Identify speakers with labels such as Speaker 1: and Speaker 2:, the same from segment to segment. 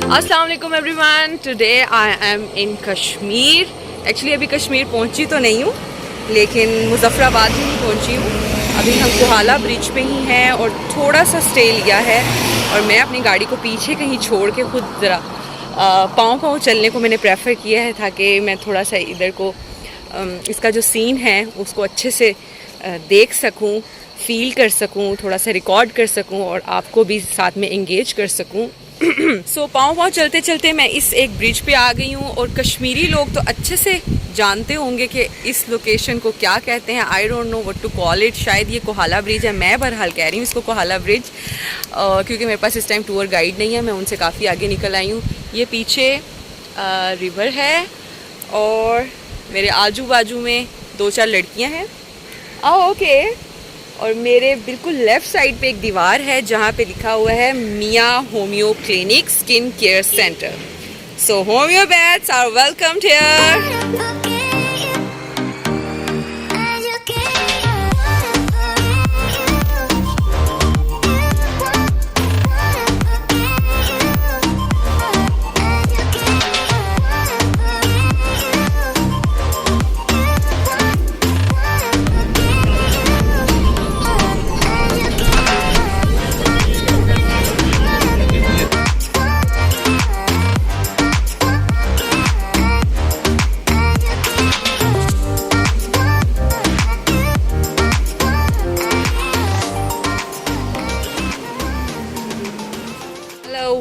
Speaker 1: अस्सलाम वालेकुम everyone. Today I am in Kashmir. Actually अभी कश्मीर पहुंची तो नहीं हूँ, लेकिन मुजफ्फराबाद में ही पहुंची हूँ। अभी हम कोहाला ब्रिज पे ही हैं और थोड़ा सा स्टे लिया है और मैं अपनी गाड़ी को पीछे कहीं छोड़ के खुद ज़रा पाँव चलने को मैंने प्रेफर किया है, ताकि मैं थोड़ा सा इधर को इसका जो सीन है उसको अच्छे से देख सकूँ, फील कर सकूँ, थोड़ा सा रिकॉर्ड कर सकूँ और आपको भी साथ में एंगेज कर सकूँ। सो पाँव चलते चलते मैं इस एक ब्रिज पे आ गई हूँ और कश्मीरी लोग तो अच्छे से जानते होंगे कि इस लोकेशन को क्या कहते हैं। I don't know what to call it. शायद ये कोहाला ब्रिज है, मैं बहरहाल कह रही हूँ इसको कोहाला ब्रिज, क्योंकि मेरे पास इस टाइम टूर गाइड नहीं है, मैं उनसे काफ़ी आगे निकल आई हूँ। ये पीछे रिवर है और मेरे आजू बाजू में 2-4 लड़कियाँ हैं। ओके। और मेरे बिल्कुल लेफ़्ट साइड पे एक दीवार है जहाँ पे लिखा हुआ है Mian homeo clinic skin care centre. So homeopaths are welcomed here.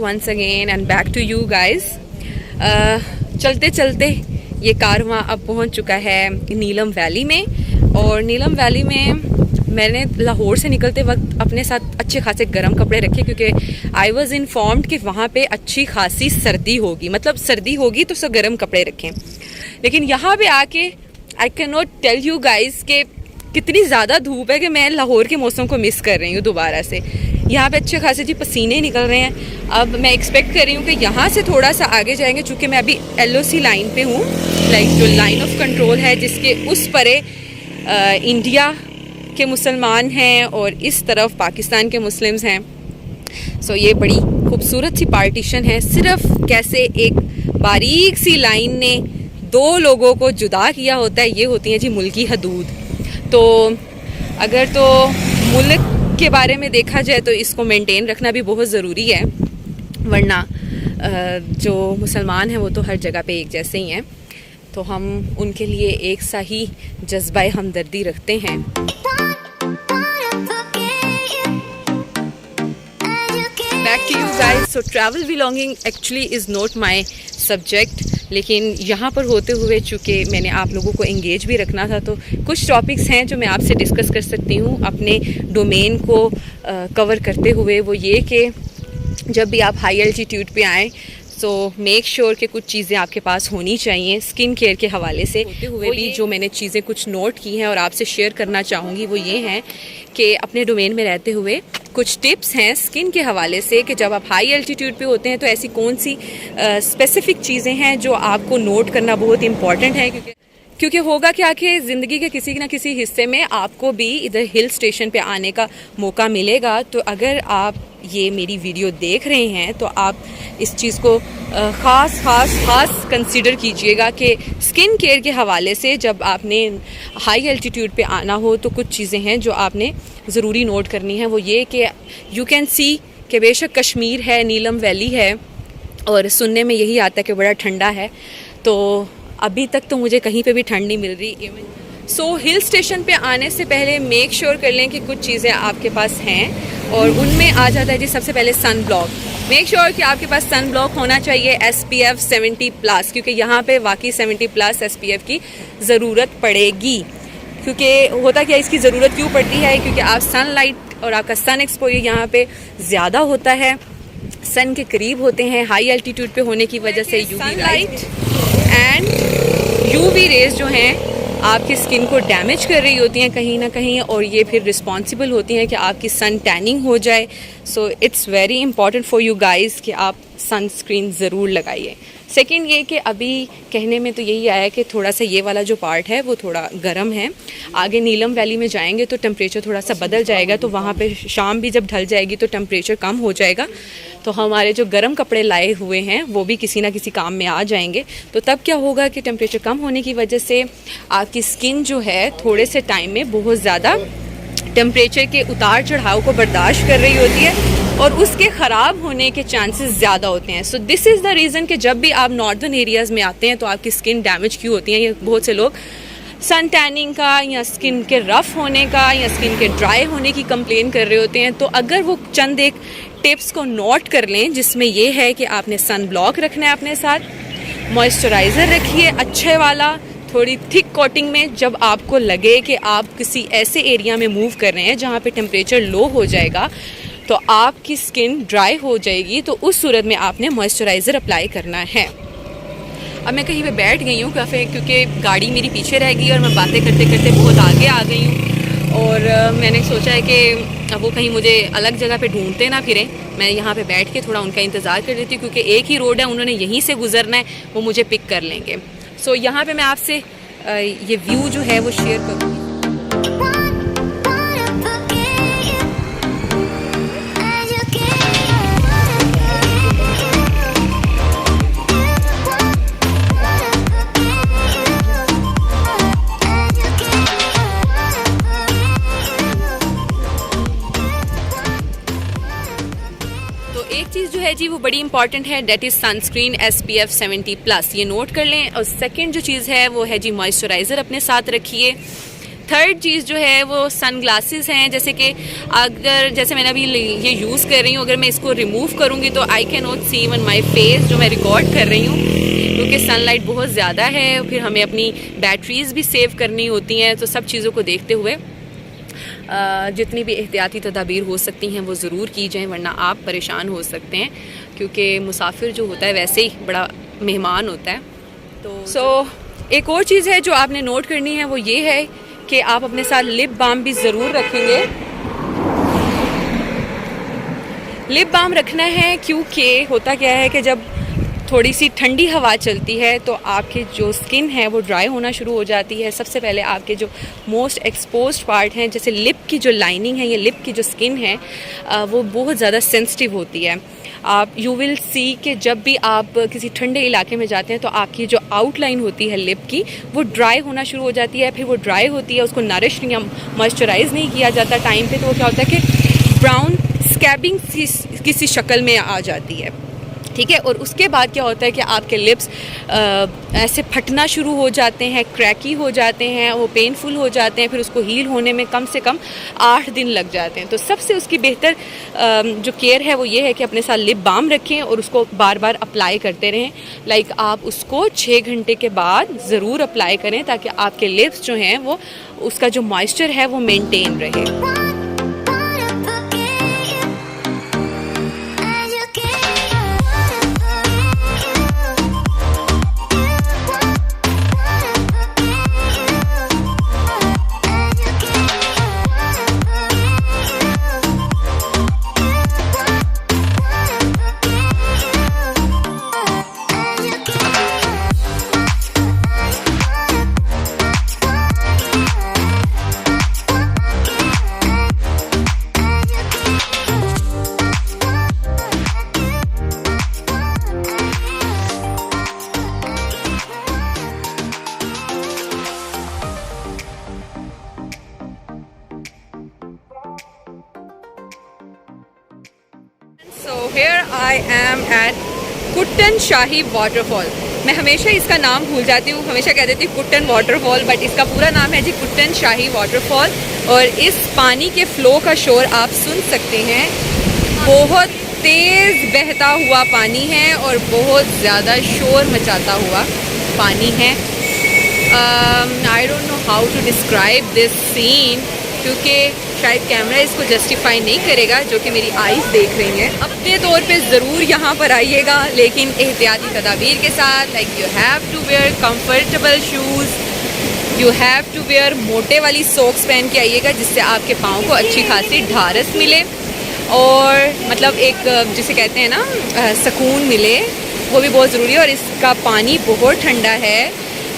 Speaker 1: Once again and back to you guys. चलते चलते ये कारवां अब पहुंच चुका है नीलम वैली में। और नीलम वैली में मैंने लाहौर से निकलते वक्त अपने साथ अच्छे खासे गर्म कपड़े रखे, क्योंकि आई वॉज इन्फॉर्म्ड कि वहाँ पे अच्छी खासी सर्दी होगी, मतलब सर्दी होगी तो सब गर्म कपड़े रखें। लेकिन यहाँ पे आके I can not tell you guys कि कितनी ज़्यादा धूप है कि मैं लाहौर के मौसम को मिस कर रही हूँ दोबारा से। यहाँ पे अच्छे खासे जी पसीने निकल रहे हैं। अब मैं एक्सपेक्ट कर रही हूँ कि यहाँ से थोड़ा सा आगे जाएंगे, चूँकि मैं अभी LOC लाइन पे हूँ, लाइक जो लाइन ऑफ कंट्रोल है जिसके उस परे इंडिया के मुसलमान हैं और इस तरफ पाकिस्तान के मुस्लिम्स हैं। सो ये बड़ी खूबसूरत सी पार्टीशन है। सिर्फ कैसे एक बारीक सी लाइन ने 2 लोगों को जुदा किया होता है, ये होती हैं जी मुल्की हदूद। तो अगर तो मुल्क के बारे में देखा जाए तो इसको मेंटेन रखना भी बहुत ज़रूरी है, वरना जो मुसलमान हैं वो तो हर जगह पे एक जैसे ही हैं। तो हम उनके लिए एक सा ही जज्बा हमदर्दी रखते हैं। Back to you guys. So travel belonging actually is not my subject, लेकिन यहाँ पर होते हुए चूँकि मैंने आप लोगों को एंगेज भी रखना था, तो कुछ टॉपिक्स हैं जो मैं आपसे डिस्कस कर सकती हूँ अपने डोमेन को कवर करते हुए। वो ये कि जब भी आप हाई एल्टीट्यूड पे आएँ तो मेक श्योर कि कुछ चीज़ें आपके पास होनी चाहिए स्किन केयर के हवाले से। होते हुए भी जो मैंने चीज़ें कुछ नोट की हैं और आपसे शेयर करना चाहूँगी वो ये हैं कि अपने डोमेन में रहते हुए कुछ टिप्स हैं स्किन के हवाले से कि जब आप हाई एल्टीट्यूड पे होते हैं तो ऐसी कौन सी स्पेसिफ़िक चीज़ें हैं जो आपको नोट करना बहुत इम्पॉर्टेंट है। क्योंकि होगा क्या कि ज़िंदगी के किसी न किसी हिस्से में आपको भी इधर हिल स्टेशन पे आने का मौका मिलेगा। तो अगर आप ये मेरी वीडियो देख रहे हैं तो आप इस चीज़ को ख़ास कंसीडर कीजिएगा कि स्किन केयर के हवाले से जब आपने हाई एल्टीट्यूड पे आना हो तो कुछ चीज़ें हैं जो आपने ज़रूरी नोट करनी है। वो ये कि यू कैन सी कि बेशक कश्मीर है, नीलम वैली है और सुनने में यही आता है कि बड़ा ठंडा है, तो अभी तक तो मुझे कहीं पे भी ठंड नहीं मिल रही। सो हिल स्टेशन पे आने से पहले मेक श्योर कर लें कि कुछ चीज़ें आपके पास हैं और उनमें आ जाता है जी सबसे पहले सन ब्लॉक। मेक श्योर कि आपके पास सन ब्लॉक होना चाहिए SPF 70+, क्योंकि यहाँ पे वाकई 70+ SPF की ज़रूरत पड़ेगी। क्योंकि होता क्या, इसकी ज़रूरत क्यों पड़ती है, क्योंकि आप सनलाइट और आपका सन एक्सपोजर यहाँ पे ज़्यादा होता है, सन के करीब होते हैं हाई एल्टीट्यूड पे होने की वजह से। UV light and UV rays जो हैं आपकी स्किन को डैमेज कर रही होती हैं कहीं ना कहीं, और ये फिर रिस्पॉन्सिबल होती हैं कि आपकी सन टैनिंग हो जाए। So it's very important for you guys कि आप सनस्क्रीन ज़रूर लगाइए। सेकंड ये कि अभी कहने में तो यही आया कि थोड़ा सा ये वाला जो पार्ट है वो थोड़ा गर्म है, आगे नीलम वैली में जाएंगे तो टेम्परेचर थोड़ा सा बदल जाएगा, तो वहाँ पे शाम भी जब ढल जाएगी तो टेम्परेचर कम हो जाएगा, तो हमारे जो गर्म कपड़े लाए हुए हैं वो भी किसी ना किसी काम में आ जाएंगे। तो तब क्या होगा कि टेम्परेचर कम होने की वजह से आपकी स्किन जो है थोड़े से टाइम में बहुत ज़्यादा टेम्परेचर के उतार चढ़ाव को बर्दाश्त कर रही होती है और उसके ख़राब होने के चांसेस ज़्यादा होते हैं। So this is the reason कि जब भी आप नॉर्दर्न एरियाज़ में आते हैं तो आपकी स्किन डैमेज क्यों होती है। ये बहुत से लोग सन टैनिंग का या स्किन के रफ़ होने का या स्किन के ड्राई होने की कंप्लेन कर रहे होते हैं। तो अगर वो चंद एक टिप्स को नोट कर लें, जिसमें ये है कि आपने सन ब्लॉक रखना है अपने साथ, मॉइस्चराइज़र रखिए अच्छे वाला, थोड़ी थिक कोटिंग में। जब आपको लगे कि आप किसी ऐसे एरिया में मूव कर रहे हैं जहाँ पे टेम्परेचर लो हो जाएगा तो आपकी स्किन ड्राई हो जाएगी, तो उस सूरत में आपने मॉइस्चराइज़र अप्लाई करना है। अब मैं कहीं पे बैठ गई हूँ काफ़ी, क्योंकि गाड़ी मेरी पीछे रह गई और मैं बातें करते करते बहुत आगे आ गई हूँ और मैंने सोचा है कि वो कहीं मुझे अलग जगह पे ढूंढते ना फिरें, मैं यहाँ पे बैठ के थोड़ा उनका इंतज़ार कर लेती हूँ, क्योंकि एक ही रोड है, उन्होंने यहीं से गुजरना है, वो मुझे पिक कर लेंगे। सो यहाँ पे मैं आपसे ये व्यू जो है वो शेयर करूँगी। एक चीज़ जो है जी वो बड़ी इंपॉर्टेंट है, डेट इज़ सनस्क्रीन SPF 70+, ये नोट कर लें। और सेकंड जो चीज़ है वो है जी मॉइस्चराइज़र अपने साथ रखिए। थर्ड चीज़ जो है वो सन ग्लासेस हैं, जैसे कि अगर जैसे मैंने अभी ये यूज़ कर रही हूँ, अगर मैं इसको रिमूव करूँगी तो I can not see even my face जो मैं रिकॉर्ड कर रही हूँ, क्योंकि सनलाइट बहुत ज़्यादा है, फिर हमें अपनी बैटरीज़ भी सेव करनी होती हैं। तो सब चीज़ों को देखते हुए जितनी भी एहतियाती तदाबीर हो सकती हैं वो ज़रूर की जाएँ, वरना आप परेशान हो सकते हैं, क्योंकि मुसाफिर जो होता है वैसे ही बड़ा मेहमान होता है। तो एक और चीज़ है जो आपने नोट करनी है, वो ये है कि आप अपने साथ लिप बाम भी ज़रूर रखेंगे। लिप बाम रखना है क्योंकि होता क्या है कि जब थोड़ी सी ठंडी हवा चलती है तो आपकी जो स्किन है वो ड्राई होना शुरू हो जाती है। सबसे पहले आपके जो मोस्ट एक्सपोज्ड पार्ट हैं, जैसे लिप की जो लाइनिंग है, ये लिप की जो स्किन है वो बहुत ज़्यादा सेंसिटिव होती है। आप यू विल सी कि जब भी आप किसी ठंडे इलाके में जाते हैं तो आपकी जो आउटलाइन होती है लिप की वो ड्राई होना शुरू हो जाती है। फिर वो ड्राई होती है, उसको नरिश या मॉइस्चराइज़ नहीं किया जाता टाइम पे, तो वो क्या होता है कि ब्राउन स्कैबिंग किसी शक्ल में आ जाती है, ठीक है। और उसके बाद क्या होता है कि आपके लिप्स ऐसे फटना शुरू हो जाते हैं, क्रैकी हो जाते हैं, वो पेनफुल हो जाते हैं, फिर उसको हील होने में कम से कम 8 दिन लग जाते हैं। तो सबसे उसकी बेहतर जो केयर है वो ये है कि अपने साथ लिप बाम रखें और उसको बार बार अप्लाई करते रहें। लाइक आप उसको 6 घंटे के बाद ज़रूर अप्लाई करें, ताकि आपके लिप्स जो हैं वो उसका जो मॉइस्चर है वो मेनटेन रहे। So here I am at Kuttan shahi waterfall. मैं हमेशा इसका नाम भूल जाती हूँ, हमेशा कह देती हूँ कुट्टन वाटरफॉल, बट इसका पूरा नाम है जी कुट्टन शाही वाटरफॉल। और इस पानी के फ़्लो का शोर आप सुन सकते हैं, बहुत तेज़ बहता हुआ पानी है और बहुत ज़्यादा शोर मचाता हुआ पानी है। I don't know how to describe this scene, क्योंकि शायद कैमरा इसको जस्टिफाई नहीं करेगा जो कि मेरी आईज़ देख रही हैं। अपने तौर पे ज़रूर यहाँ पर आइएगा, लेकिन एहतियाती तदाबीर के साथ। Like you have to wear comfortable shoes, you have to wear मोटे वाली सॉक्स पहन के आइएगा, जिससे आपके पाँव को अच्छी खासी ढारस मिले। और मतलब एक जिसे कहते हैं ना सुकून मिले, वो भी बहुत ज़रूरी है। और इसका पानी बहुत ठंडा है,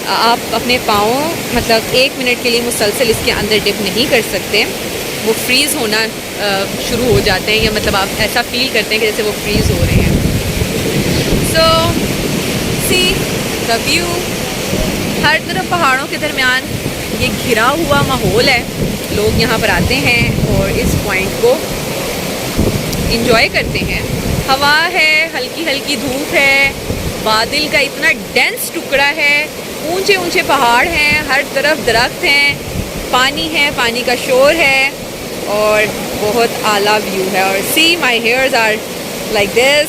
Speaker 1: आप अपने पाँव मतलब 1 मिनट के लिए मुसलसल इसके अंदर डिप नहीं कर सकते, वो फ्रीज़ होना शुरू हो जाते हैं, या मतलब आप ऐसा फील करते हैं कि जैसे वो फ्रीज़ हो रहे हैं। सो सी द व्यू, हर तरफ पहाड़ों के दरमियान ये घिरा हुआ माहौल है, लोग यहाँ पर आते हैं और इस पॉइंट को इंजॉय करते हैं। हवा है, हल्की हल्की धूप है, बादल का इतना डेंस टुकड़ा है, ऊंचे ऊंचे पहाड़ हैं, हर तरफ दरख्त हैं, पानी है, पानी का शोर है और बहुत आला व्यू है। और see my hairs are like this